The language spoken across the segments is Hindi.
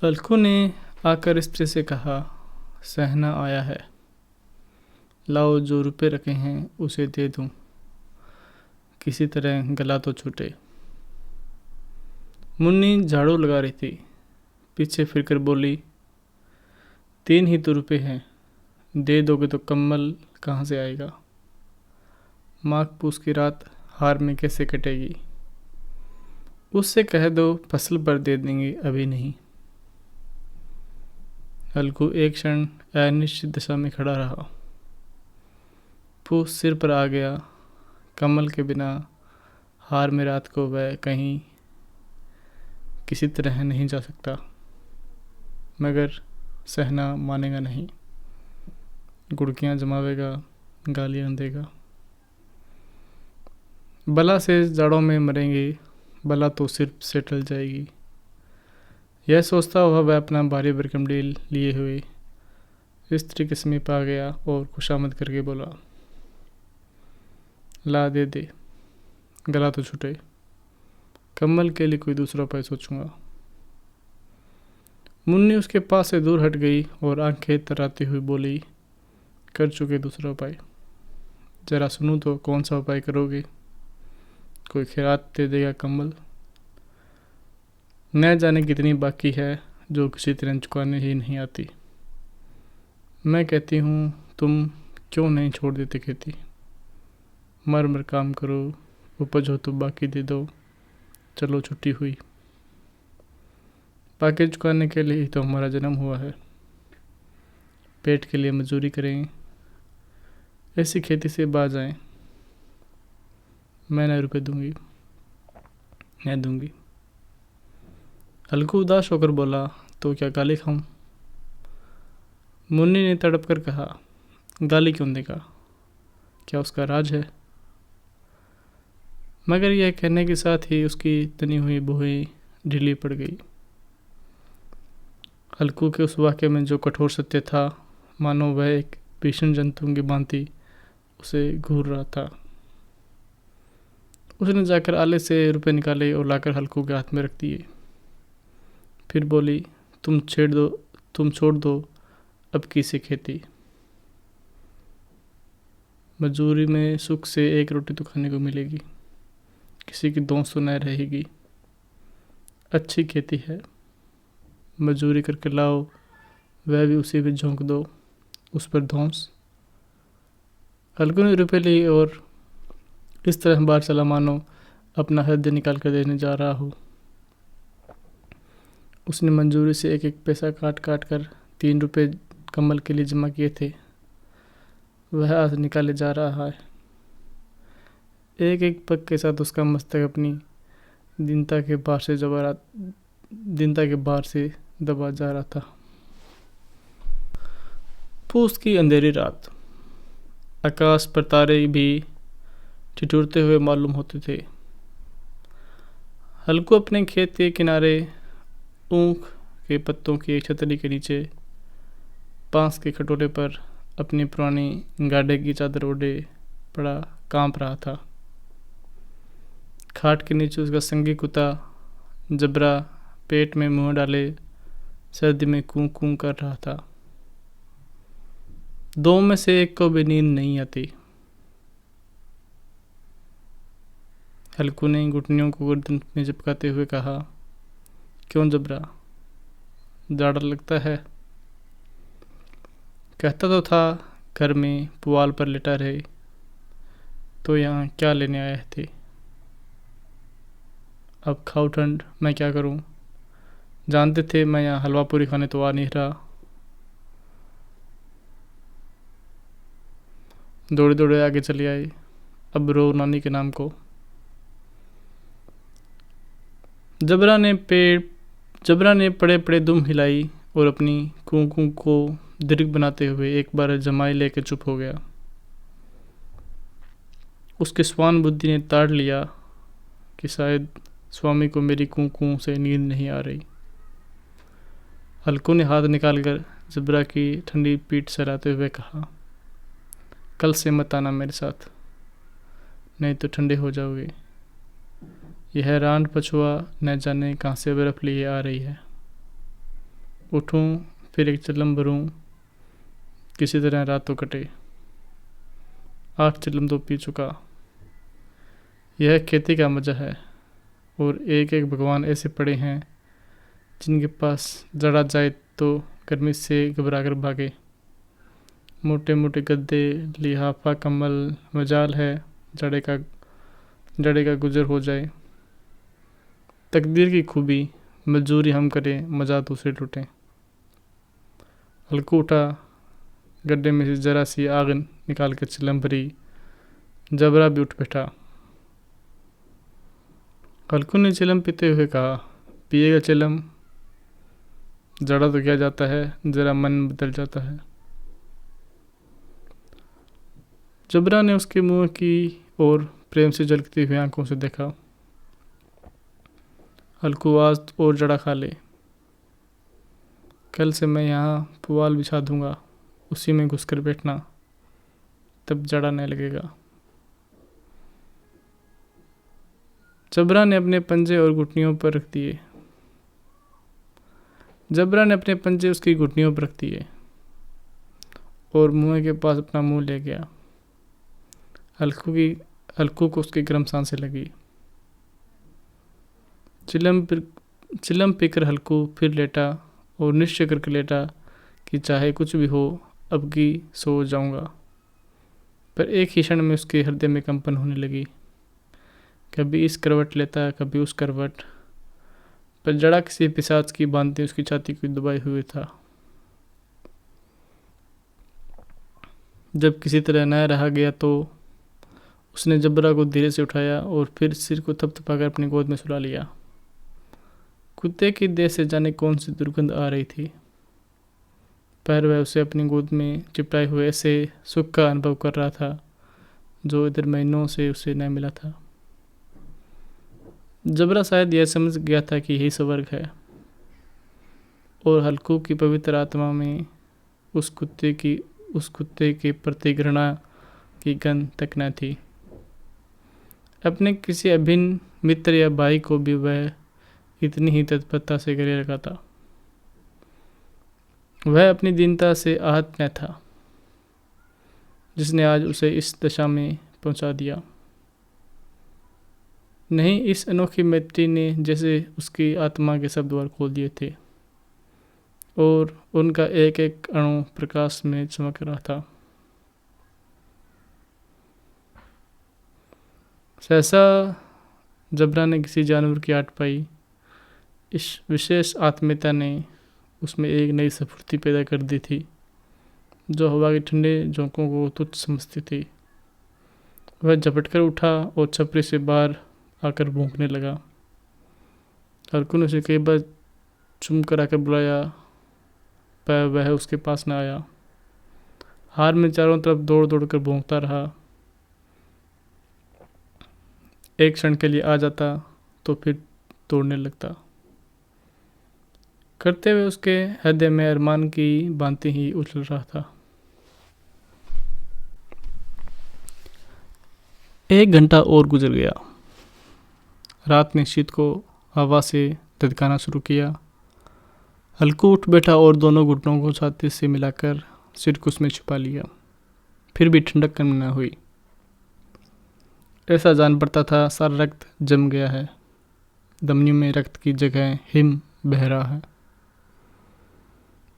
अलकू ने आकर स्त्री से कहा, सहना आया है, लाओ जो रुपए रखे हैं उसे दे दूं, किसी तरह गला तो छूटे। मुन्नी झाड़ू लगा रही थी, पीछे फिरकर बोली, 3 ही तो रुपए हैं, दे दोगे तो कम्बल कहाँ से आएगा? माघ पूस की रात हार में कैसे कटेगी? उससे कह दो फसल पर दे देंगे, अभी नहीं। अलकू एक क्षण अनिश्चित दशा में खड़ा रहा। पूस सिर पर आ गया। कमल के बिना हार में रात को वह कहीं किसी तरह नहीं जा सकता, मगर सहना मानेगा नहीं। गुड़कियाँ जमावेगा, गालियाँ देगा। बला से जाड़ों में मरेंगे, बला तो सिर्फ से टल जाएगी। यह सोचता हुआ वह अपना भारी बरकमडील लिए हुए स्त्री के समीप आ गया और खुशामद करके बोला, ला दे दे, गला तो छूटे, कम्बल के लिए कोई दूसरा उपाय सोचूंगा। मुन्नी उसके पास से दूर हट गई और आंखें तराती हुई बोली, कर चुके दूसरा उपाय, जरा सुनूं तो कौन सा उपाय करोगे? कोई खैरात दे देगा कम्बल? न जाने कितनी बाकी है जो किसी तरह चुकाने ही नहीं आती। मैं कहती हूँ तुम क्यों नहीं छोड़ देते खेती? मर मर काम करो, उपज हो तो बाकी दे दो, चलो छुट्टी हुई। बाकी चुकाने के लिए ही तो हमारा जन्म हुआ है। पेट के लिए मजदूरी करें, ऐसी खेती से बाज आएं। मैं न रुपए दूंगी, न दूंगी। अलकू उदास होकर बोला, तो क्या गाली खाऊं? मुन्नी ने तड़प कर कहा, गाली क्यों देगा? क्या उसका राज है? मगर यह कहने के साथ ही उसकी तनी हुई भुहें ढीली पड़ गई। अलकू के उस वाक्य में जो कठोर सत्य था, मानो वह एक भीषण जंतु की भांति उसे घूर रहा था। उसने जाकर आले से रुपए निकाले और लाकर हल्कू के हाथ में रख दिए। फिर बोली, तुम छोड़ दो अब की से खेती। मजदूरी में सुख से एक रोटी तो खाने को मिलेगी, किसी की दोस्त तो न रहेगी। अच्छी खेती है, मजदूरी करके लाओ, वह भी उसी में झोंक दो, उस पर धौंस। हल्कू ने रुपए लिए और इस तरह बाहर चला मानो अपना हृदय निकाल कर देने जा रहा हो। उसने मंजूरी से एक एक पैसा काट काट कर 3 रुपए कम्बल के लिए जमा किए थे, वह आज निकाले जा रहा है। एक एक पग के साथ उसका मस्तक अपनी दीनता के भार से दबा जा रहा था। पूस की अंधेरी रात, आकाश पर तारे भी ठिठुरते हुए मालूम होते थे। हल्कू अपने खेत के किनारे ऊख के पत्तों की एक छतरी के नीचे बांस के खटोले पर अपनी पुरानी गाढ़े की चादर ओढ़े पड़ा कांप रहा था। खाट के नीचे उसका संगी कुत्ता जबरा पेट में मुंह डाले सर्दी में कूं कूं कर रहा था। 2 में से एक को भी नींद नहीं आती। हल्कू ने घुटनियों को गर्दन में चिपकाते हुए कहा, क्यों जबरा, जाड़ा लगता है? कहता तो था घर में पुआल पर लेटा रहे, तो यहाँ क्या लेने आए थे? अब खाओ ठंड, मैं क्या करूं? जानते थे मैं यहाँ हलवा पूरी खाने तो आ नहीं रहा। दौड़े दौड़े आगे चले आए, अब रो नानी के नाम को। जबरा ने पड़े पड़े दुम हिलाई और अपनी कूं कूं को दीर्घ बनाते हुए एक बार जमाई लेकर चुप हो गया। उसके स्वान बुद्धि ने ताड़ लिया कि शायद स्वामी को मेरी कूं कूं से नींद नहीं आ रही। हल्कू ने हाथ निकालकर जबरा की ठंडी पीठ सहलाते हुए कहा, कल से मत आना मेरे साथ, नहीं तो ठंडे हो जाओगे। यह रांड पछुआ न जाने कहाँ से बर्फ लिए आ रही है। उठूं फिर एक चिलम भरूं, किसी तरह रात तो कटे। 8 चिलम तो पी चुका। यह खेती का मज़ा है। और एक एक भगवान ऐसे पड़े हैं जिनके पास जड़ा जाए तो गर्मी से घबरा कर भागे। मोटे मोटे गद्दे, लिहाफा, कम्बल, मजाल है जड़े का गुजर हो जाए। तकदीर की खूबी, मजदूरी हम करें, मजा दूसरे लुटें। हल्कू उठा, गड्ढे में से जरा सी आग निकाल कर चिलम भरी। जबरा भी उठ बैठा। हल्कू ने चिलम पीते हुए कहा, पिएगा चिलम? जड़ा तो क्या जाता है, जरा मन बदल जाता है। जबरा ने उसके मुंह की ओर प्रेम से झलकती हुई आंखों से देखा। हल्कू, आज और जड़ा खा ले। कल से मैं यहाँ पुआल बिछा दूंगा, उसी में घुसकर बैठना, तब जड़ा नहीं लगेगा। जबरा ने अपने पंजे और घुटनियों पर रख दिए। जबरा ने अपने पंजे उसकी घुटनियों पर रख दिए और मुंह के पास अपना मुंह ले गया। हल्कू को उसकी गर्म सांसें लगी। चिलम पीकर हल्कू फिर लेटा और निश्चय करके लेटा कि चाहे कुछ भी हो, अब की सो जाऊंगा। पर एक ही क्षण में उसके हृदय में कंपन होने लगी। कभी इस करवट लेता, कभी उस करवट, पर जड़ा किसी पिशाच की बांधते उसकी छाती को दबाए हुए था। जब किसी तरह न रहा गया तो उसने जबरा को धीरे से उठाया और फिर सिर को थपथपाकर अपनी गोद में सुला लिया। कुत्ते की देह से जाने कौन सी दुर्गंध आ रही थी, पर वह उसे अपनी गोद में चिपटाए हुए ऐसे सुख का अनुभव कर रहा था जो इधर महीनों से उसे न मिला था। जबरा शायद यह समझ गया था कि यही स्वर्ग है और हल्कू की पवित्र आत्मा में उस कुत्ते के प्रति घृणा की गंध तक न थी। अपने किसी अभिन्न मित्र या भाई को भी वह इतनी ही तत्परता से गले रखा था। वह अपनी दीनता से आहत न था जिसने आज उसे इस दशा में पहुंचा दिया। नहीं, इस अनोखी मैत्री ने जैसे उसकी आत्मा के सब द्वार खोल दिए थे और उनका एक एक अणु प्रकाश में चमक रहा था। सहसा जबरा ने किसी जानवर की आट पाई। इस विशेष आत्मीयता ने उसमें एक नई स्फूर्ति पैदा कर दी थी जो हवा के ठंडे झोंकों को तुच्छ समझती थी। वह झपटकर उठा और छपरी से बाहर आकर भौंकने लगा। हल्कू ने उसे कई बार चुम कर आकर बुलाया, पर वह उसके पास न आया। हार में चारों तरफ दौड़ दौड़ कर भौंकता रहा। एक क्षण के लिए आ जाता तो फिर दौड़ने लगता। करते हुए उसके हृदय में अरमान की भांति ही उछल रहा था। 1 घंटा और गुजर गया। रात ने शीत को हवा से धधकाना शुरू किया। हल्कू उठ बैठा और दोनों घुटनों को छाती से मिलाकर सिर को उसमें छुपा लिया। फिर भी ठंडक कम न हुई। ऐसा जान पड़ता था सारा रक्त जम गया है, धमनियों में रक्त की जगह हिम बह रहा है।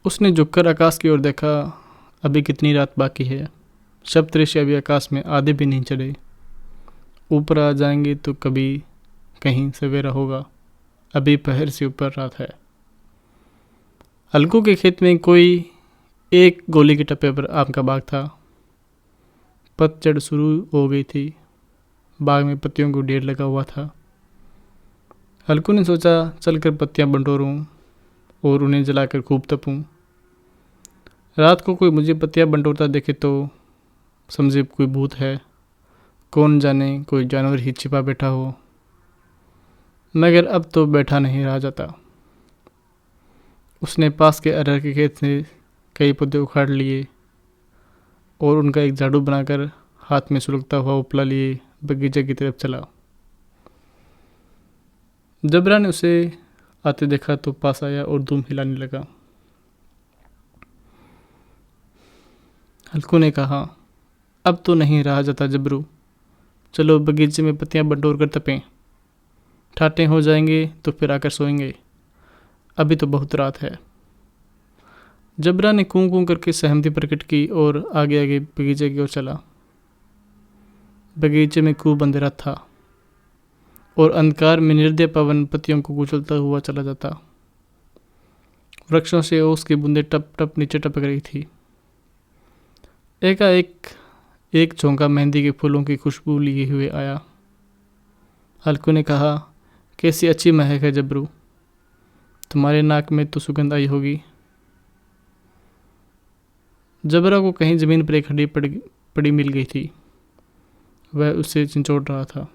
उसने झुककर आकाश की ओर देखा। अभी कितनी रात बाकी है। सप्तऋषि अभी आकाश में आधे भी नहीं चढ़े। ऊपर आ जाएंगे तो कभी कहीं सवेरा होगा। अभी पहर से ऊपर रात है। हल्कू के खेत में कोई 1 गोली के टप्पे पर आम का बाग था। पतझड़ शुरू हो गई थी। बाग में पत्तियों को ढेर लगा हुआ था। हल्कू ने सोचा चलकर पत्तियां बंटोरूं और उन्हें जलाकर खूब तपूं। रात को कोई मुझे पत्तियां बंटोरता देखे तो समझे कोई भूत है, कौन जाने कोई जानवर ही छिपा बैठा हो। मगर अब तो बैठा नहीं रहा जाता। उसने पास के अरहर के खेत से कई पौधे उखाड़ लिए और उनका एक झाड़ू बनाकर हाथ में सुलगता हुआ उपला लिए बगीचे की तरफ चला। जबरा ने उसे आते देखा तो पास आया और धूम हिलाने लगा। हल्कू ने कहा, अब तो नहीं रहा जाता जबरू, चलो बगीचे में पत्तियां बटोर कर तपें, ठाटे हो जाएंगे तो फिर आकर सोएंगे, अभी तो बहुत रात है। जबरा ने कूं कूं करके सहमति प्रकट की और आगे आगे बगीचे की ओर चला। बगीचे में खूब अंधेरा था और अंधकार में निर्दय पवन पत्तियों को कुचलता हुआ चला जाता। वृक्षों से ओस की बूंदें टप टप नीचे टपक रही थी। एकाएक एक झोंका मेहंदी के फूलों की खुशबू लिए हुए आया। हल्कू ने कहा, कैसी अच्छी महक है जबरू, तुम्हारे नाक में तो सुगंध आई होगी। जबरा को कहीं जमीन पर एक हड्डी पड़ी मिल गई थी। वह उससे चिंचोड़ रहा था।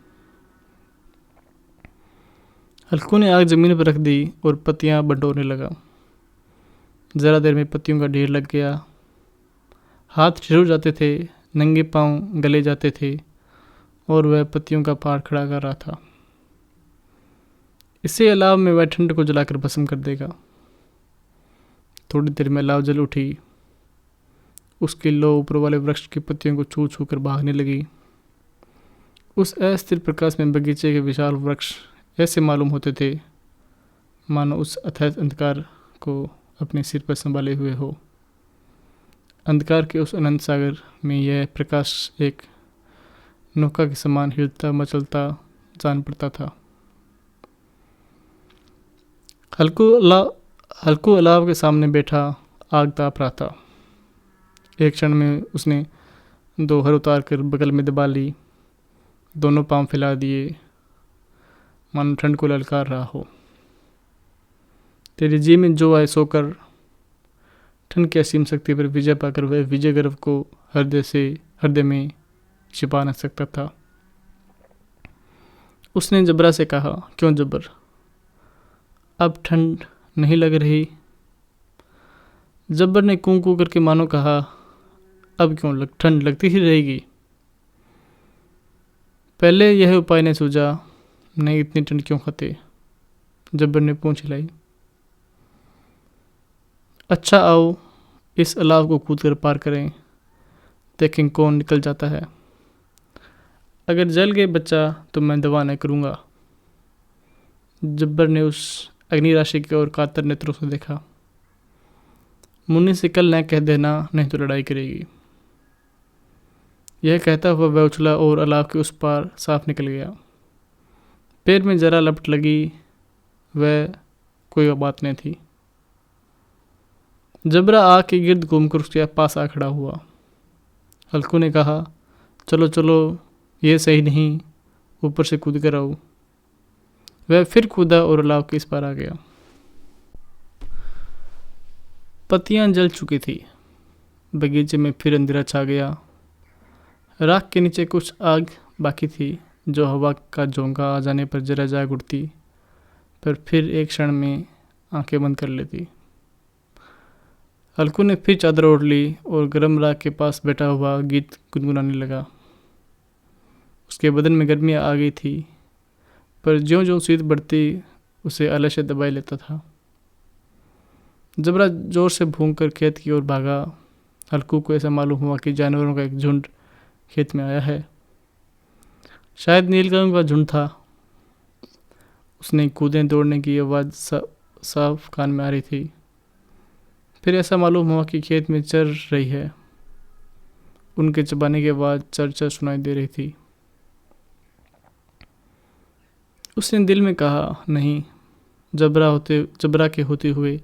हल्कू ने आग जमीन पर रख दी और पत्तियां बटोरने लगा। जरा देर में पत्तियों का ढेर लग गया। हाथ ठिठुर जाते थे, नंगे पांव गले जाते थे और वह पत्तियों का पहाड़ खड़ा कर रहा था। इसी अलाव में वह ठंड को जलाकर भस्म कर देगा। थोड़ी देर में अलाव जल उठी। उसकी लौ ऊपर वाले वृक्ष की पत्तियों को छू छू कर भागने लगी। उस अस्थिर प्रकाश में बगीचे के विशाल वृक्ष ऐसे मालूम होते थे मानो उस अथाह अंधकार को अपने सिर पर संभाले हुए हो। अंधकार के उस अनंत सागर में यह प्रकाश एक नौका के समान हिलता मचलता जान पड़ता था। हल्कू अलाव के सामने बैठा आग ताप रहा था। एक क्षण में उसने दोहर उतार कर बगल में दबा ली, दोनों पांव फैला दिए, मानो ठंड को ललकार रहा हो। तेरे जी में जो आए सोकर, ठंड की असीम शक्ति पर विजय पाकर वह विजय गर्व को हृदय में छिपा न सकता था। उसने जबरा से कहा, क्यों जबर, अब ठंड नहीं लग रही? जब्बर ने कूं कूं करके मानो कहा, अब क्यों ठंड लगती ही रहेगी। पहले यह उपाय नहीं सूझा, नहीं इतनी ठंड क्यों खाते? जब्बर ने पूंछ हिलाई। अच्छा आओ इस अलाव को कूद कर पार करें, देखें कौन निकल जाता है। अगर जल गए बच्चा तो मैं दवा नहीं करूँगा। जब्बर ने उस अग्नि राशि की ओर कातर नेत्रों से देखा। मुन्नी से कल न कह देना, नहीं तो लड़ाई करेगी। यह कहता हुआ वह उछला और अलाव के उस पार साफ निकल गया। पैर में जरा लपट लगी, वह कोई बात नहीं थी। जबरा आग के गिर्द घूमकर उसके पास आ खड़ा हुआ। हल्कू ने कहा, चलो चलो, यह सही नहीं, ऊपर से कूद कर आओ। वह फिर कूदा और अलाव के इस पार आ गया। पत्तियां जल चुकी थी। बगीचे में फिर अंधेरा छा गया। राख के नीचे कुछ आग बाकी थी, जो हवा का झोंका आ जाने पर जरा जाग उठती, पर फिर एक क्षण में आंखें बंद कर लेती। हल्कू ने फिर चादर ओढ़ ली और गर्म राख के पास बैठा हुआ गीत गुनगुनाने लगा। उसके बदन में गर्मियाँ आ गई थी, पर ज्यों ज्यों शीत बढ़ती उसे आलस्य दबाए लेता था। जबरा जोर से भूंग कर खेत की ओर भागा। हल्कू को ऐसा मालूम हुआ कि जानवरों का एक झुंड खेत में आया है। शायद नीलगायों का झुंड था। उसने कूदने दौड़ने की आवाज़ साफ कान में आ रही थी। फिर ऐसा मालूम हुआ कि खेत में चर रही है। उनके चबाने की आवाज़ चर चर सुनाई दे रही थी। उसने दिल में कहा, नहीं, जबरा के होते हुए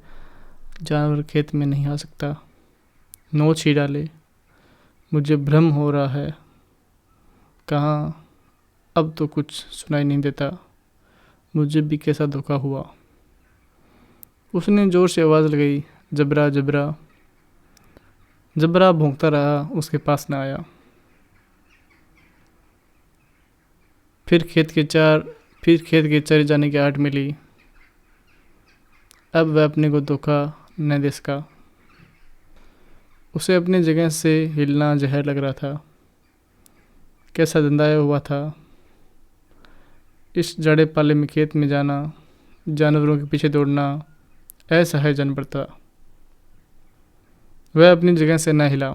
जानवर खेत में नहीं आ सकता। नोच ही डाले, मुझे भ्रम हो रहा है। कहाँ, अब तो कुछ सुनाई नहीं देता। मुझे भी कैसा धोखा हुआ। उसने जोर से आवाज़ लगाई, जबरा जबरा। जबरा भौंकता रहा, उसके पास न आया। फिर खेत के चरे जाने की आहट मिली। अब वह अपने को धोखा न दे सका। उसे अपनी जगह से हिलना जहर लग रहा था। कैसा दंदाया हुआ था। इस जाड़े पाले में खेत में जाना, जानवरों के पीछे दौड़ना असहज जान पड़ता। वह अपनी जगह से न हिला।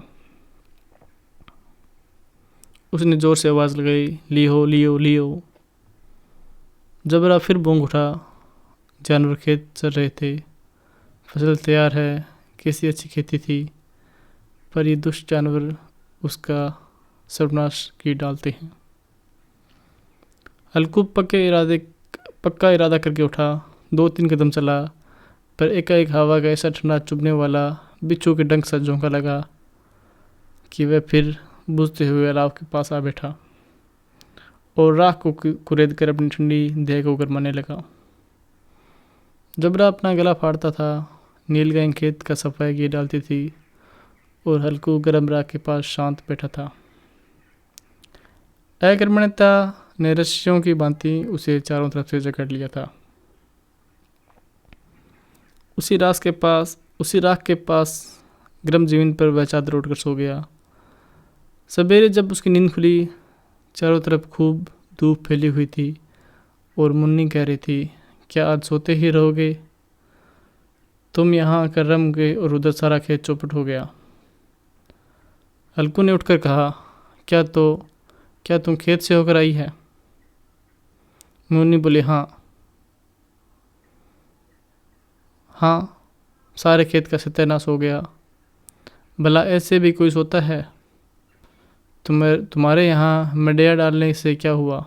उसने ज़ोर से आवाज़ लगाई, लियो लियो लियो। जबरा फिर भौंक उठा। जानवर खेत चल रहे थे। फसल तैयार है, कैसी अच्छी खेती थी, पर ये दुष्ट जानवर उसका सर्वनाश की डालते हैं। हल्कू पक्का इरादा करके उठा। 2-3 कदम चला, पर एकाएक हवा का ऐसा ठंडा चुभने वाला बिच्छू के डंक सा झोंका लगा कि वह फिर बुझते हुए अलाव के पास आ बैठा और राख को कुरेद कर अपनी ठंडी देह को गरमाने लगा। जबरा अपना गला फाड़ता था। नीलगाय खेत का सफाई किए डालती थी और हल्कू गर्म राख के पास शांत बैठा था। अकर्मण्यता ने रस्सियों की भांति उसे चारों तरफ से जकड़ लिया था। उसी राख के पास गर्म जमीन पर वह चादर ओढ़कर सो गया। सवेरे जब उसकी नींद खुली, चारों तरफ खूब धूप फैली हुई थी और मुन्नी कह रही थी, क्या आज सोते ही रहोगे? तुम यहाँ आकर रम गए और उधर सारा खेत चौपट हो गया। हल्कू ने उठकर कहा, क्या तुम खेत से होकर आई है? मुन्नी बोली, हाँ, सारे खेत का सत्यानाश हो गया। भला ऐसे भी कोई सोता है? तुम्हारे यहाँ मडिया डालने से क्या हुआ?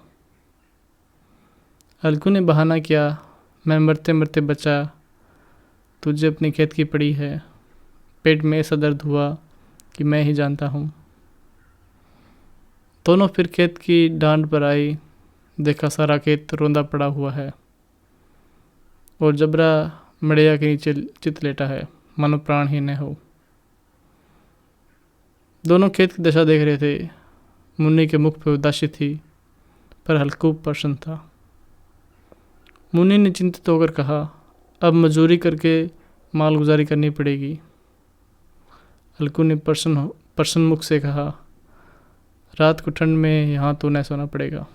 हल्कू ने बहाना किया, मैं मरते मरते बचा, तुझे अपने खेत की पड़ी है। पेट में ऐसा दर्द हुआ कि मैं ही जानता हूँ। दोनों फिर खेत की डांड पर आई। देखा सारा खेत रोंदा पड़ा हुआ है और जबरा मड़िया के नीचे चित लेटा है, मानो प्राण ही न हो। दोनों खेत की दशा देख रहे थे। मुन्नी के मुख पर उदासी थी, पर हल्कू प्रसन्न था। मुन्नी ने चिंतित होकर कहा, अब मजदूरी करके मालगुजारी करनी पड़ेगी। हल्कू ने प्रसन्न मुख से कहा, रात को ठंड में यहाँ तो न सोना पड़ेगा।